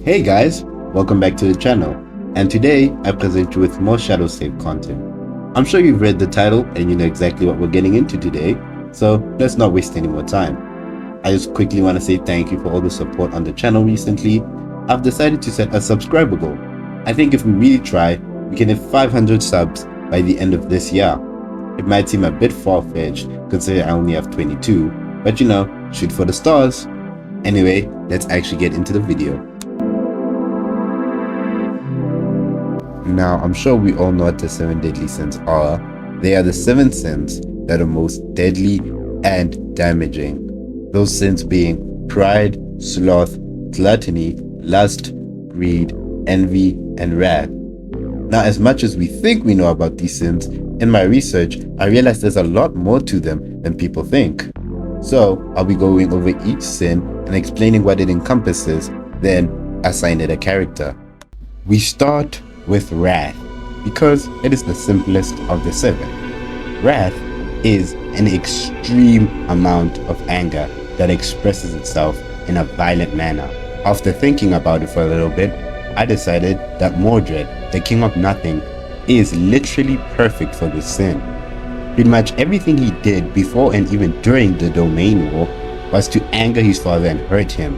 Hey guys, welcome back to the channel, and today I present you with more Shadow Save content. I'm sure you've read the title and you know exactly what we're getting into today, so let's not waste any more time. I just quickly want to say thank you for all the support on the channel recently. I've decided to set a subscriber goal. I think if we really try, we can hit 500 subs by the end of this year. It might seem a bit far-fetched considering I only have 22, but you know, shoot for the stars. Anyway, let's actually get into the video. Now, I'm sure we all know what the 7 deadly sins are. They are the 7 sins that are most deadly and damaging. Those sins being pride, sloth, gluttony, lust, greed, envy, and wrath. Now, as much as we think we know about these sins, in my research, I realized there's a lot more to them than people think. So, I'll be going over each sin and explaining what it encompasses, then assign it a character. We start with wrath, because it is the simplest of the 7. Wrath is an extreme amount of anger that expresses itself in a violent manner. After thinking about it for a little bit, I decided that Mordred, the king of nothing, is literally perfect for this sin. Pretty much everything he did before and even during the Domain War was to anger his father and hurt him.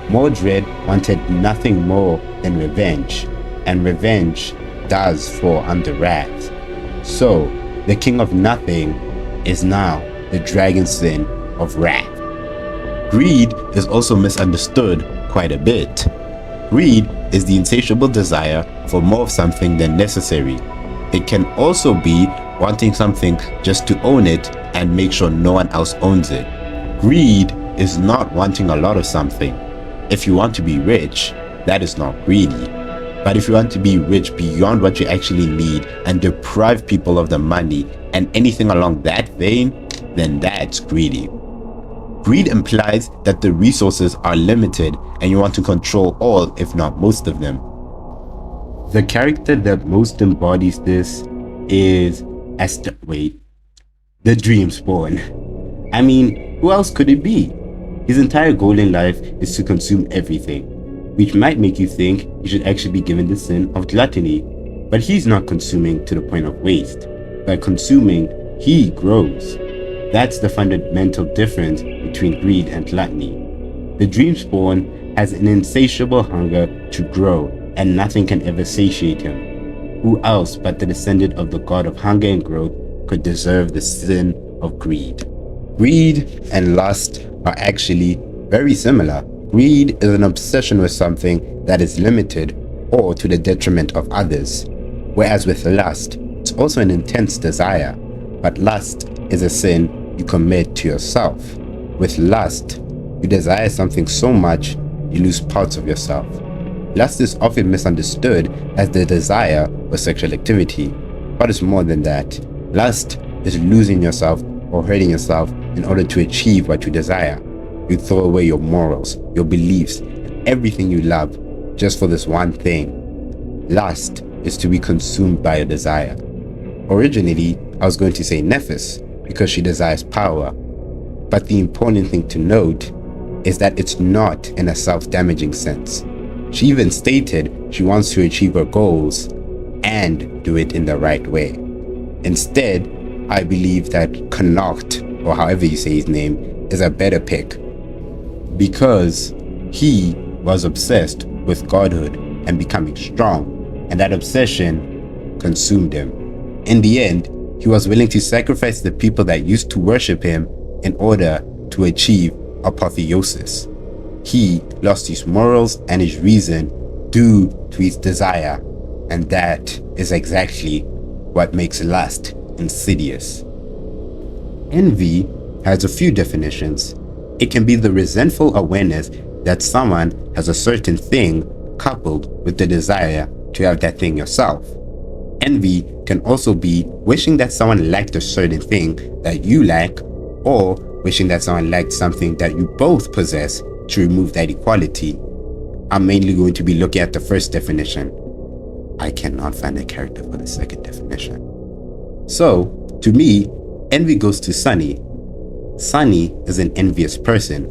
Mordred wanted nothing more than revenge, and revenge does fall under wrath. So, the king of nothing is now the dragon sin of wrath. Greed is also misunderstood quite a bit. Greed is the insatiable desire for more of something than necessary. It can also be wanting something just to own it and make sure no one else owns it. Greed is not wanting a lot of something. If you want to be rich, that is not greedy. But if you want to be rich beyond what you actually need and deprive people of the money and anything along that vein, then that's greedy. Greed implies that the resources are limited and you want to control all, if not most of them. The character that most embodies this is the Dreamspawn. I mean, who else could it be? His entire goal in life is to consume everything, which might make you think he should actually be given the sin of gluttony. But he's not consuming to the point of waste. By consuming, he grows. That's the fundamental difference between greed and gluttony. The Dreamspawn has an insatiable hunger to grow, and nothing can ever satiate him. Who else but the descendant of the god of hunger and growth could deserve the sin of greed? Greed and lust are actually very similar. Greed is an obsession with something that is limited or to the detriment of others, whereas with lust, it's also an intense desire, but lust is a sin you commit to yourself. With lust, you desire something so much, you lose parts of yourself. Lust is often misunderstood as the desire for sexual activity, but it's more than that. Lust is losing yourself or hurting yourself in order to achieve what you desire. You throw away your morals, your beliefs, and everything you love just for this one thing. Lust is to be consumed by a desire. Originally, I was going to say Nephis because she desires power, but the important thing to note is that it's not in a self-damaging sense. She even stated she wants to achieve her goals and do it in the right way. Instead, I believe that Connacht, or however you say his name, is a better pick, because he was obsessed with godhood and becoming strong, and that obsession consumed him. In the end, he was willing to sacrifice the people that used to worship him in order to achieve apotheosis. He lost his morals and his reason due to his desire, and that is exactly what makes lust insidious. Envy has a few definitions. It can be the resentful awareness that someone has a certain thing coupled with the desire to have that thing yourself. Envy can also be wishing that someone liked a certain thing that you like, or wishing that someone liked something that you both possess to remove that equality. I'm mainly going to be looking at the first definition. I cannot find a character for the second definition. So, to me, envy goes to Sunny. Sunny is an envious person.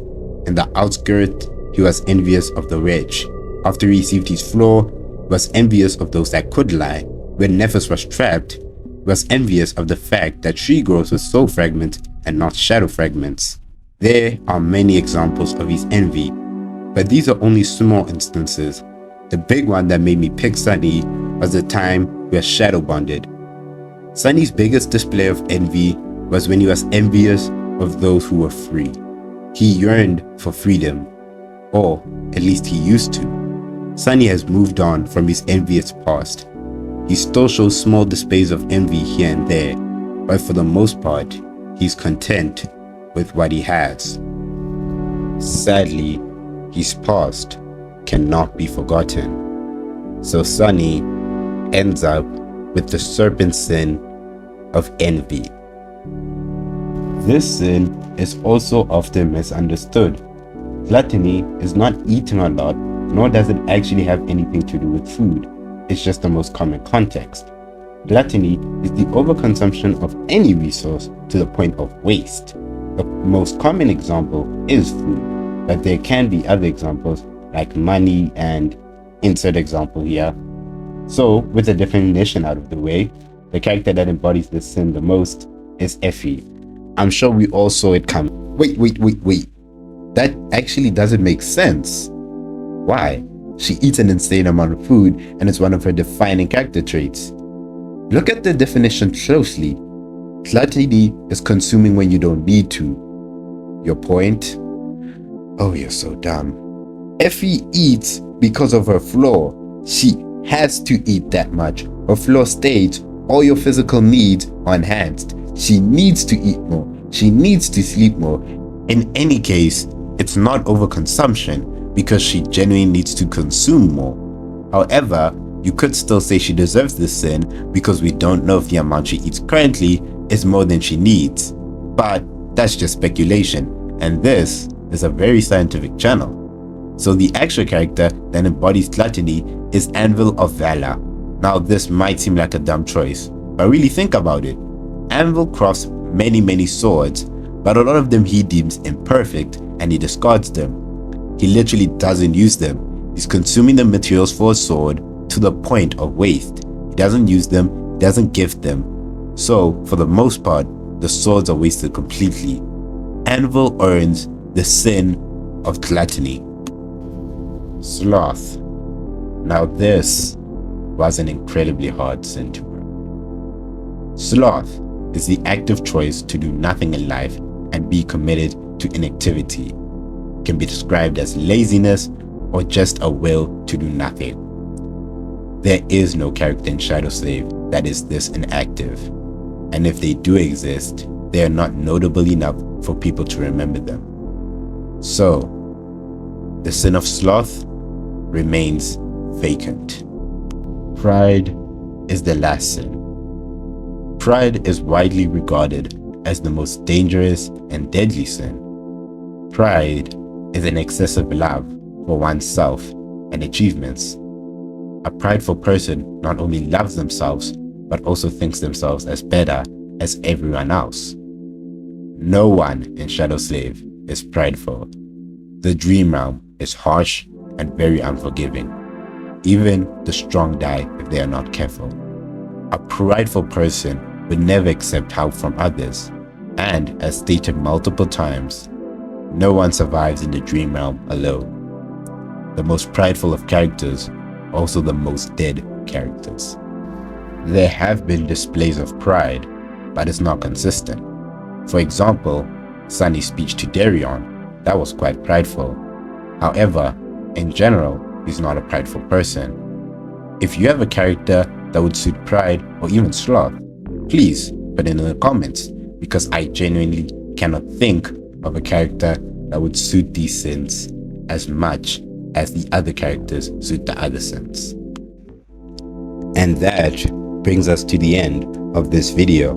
In the outskirts, he was envious of the rich. After he received his flaw, he was envious of those that could lie. When Nephis was trapped, he was envious of the fact that tree growth was soul fragments and not shadow fragments. There are many examples of his envy, but these are only small instances. The big one that made me pick Sunny was the time we were shadow bonded. Sunny's biggest display of envy was when he was envious of those who were free. He yearned for freedom, or at least he used to. Sunny has moved on from his envious past. He still shows small displays of envy here and there, but for the most part, he's content with what he has. Sadly, his past cannot be forgotten. So Sunny ends up with the serpent sin of envy. This sin is also often misunderstood. Gluttony is not eaten a lot, nor does it actually have anything to do with food. It's just the most common context. Gluttony is the overconsumption of any resource to the point of waste. The most common example is food, but there can be other examples like money and insert example here. So, with the definition out of the way, the character that embodies this sin the most is Effie. I'm sure we all saw it coming. Wait. That actually doesn't make sense. Why? She eats an insane amount of food and it's one of her defining character traits. Look at the definition closely. Gluttony is consuming when you don't need to. Your point? Oh, you're so dumb. Effie eats because of her flaw. She has to eat that much. Her flaw states all your physical needs are enhanced. She needs to eat more. She needs to sleep more. In any case, it's not overconsumption because she genuinely needs to consume more. However, you could still say she deserves this sin because we don't know if the amount she eats currently is more than she needs. But that's just speculation, and this is a very scientific channel. So the actual character that embodies gluttony is Anvil of Valor. Now this might seem like a dumb choice, but really think about it. Anvil crafts many swords, but a lot of them he deems imperfect and he discards them. He literally doesn't use them. He's consuming the materials for a sword to the point of waste. He doesn't use them, he doesn't gift them. So, for the most part, the swords are wasted completely. Anvil earns the sin of gluttony. Sloth. Now this was an incredibly hard sin to earn. Sloth is the active choice to do nothing in life and be committed to inactivity. It can be described as laziness or just a will to do nothing. There is no character in Shadow Slave that is this inactive, and if they do exist, they are not notable enough for people to remember them. So, the sin of sloth remains vacant. Pride is the last sin. Pride is widely regarded as the most dangerous and deadly sin. Pride is an excessive love for oneself and achievements. A prideful person not only loves themselves, but also thinks themselves as better as everyone else. No one in Shadow Slave is prideful. The Dream Realm is harsh and very unforgiving. Even the strong die if they are not careful. A prideful person would never accept help from others, and as stated multiple times, no one survives in the Dream Realm alone. The most prideful of characters, also the most dead characters. There have been displays of pride, but it's not consistent. For example, Sunny's speech to Darion, that was quite prideful. However, in general, he's not a prideful person. If you have a character that would suit pride or even sloth, please put it in the comments, because I genuinely cannot think of a character that would suit these sins as much as the other characters suit the other sins. And that brings us to the end of this video.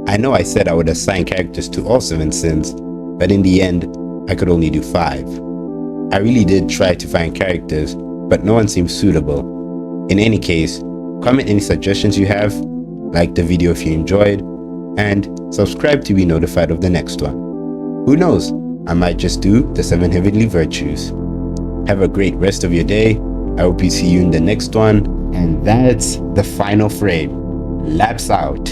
I know I said I would assign characters to all 7 sins, but in the end, I could only do 5. I really did try to find characters, but no one seems suitable. In any case, comment any suggestions you have, like the video if you enjoyed, and subscribe to be notified of the next one. Who knows, I might just do the 7 heavenly virtues. Have a great rest of your day, I hope you see you in the next one. And that's the final frame. Laps out.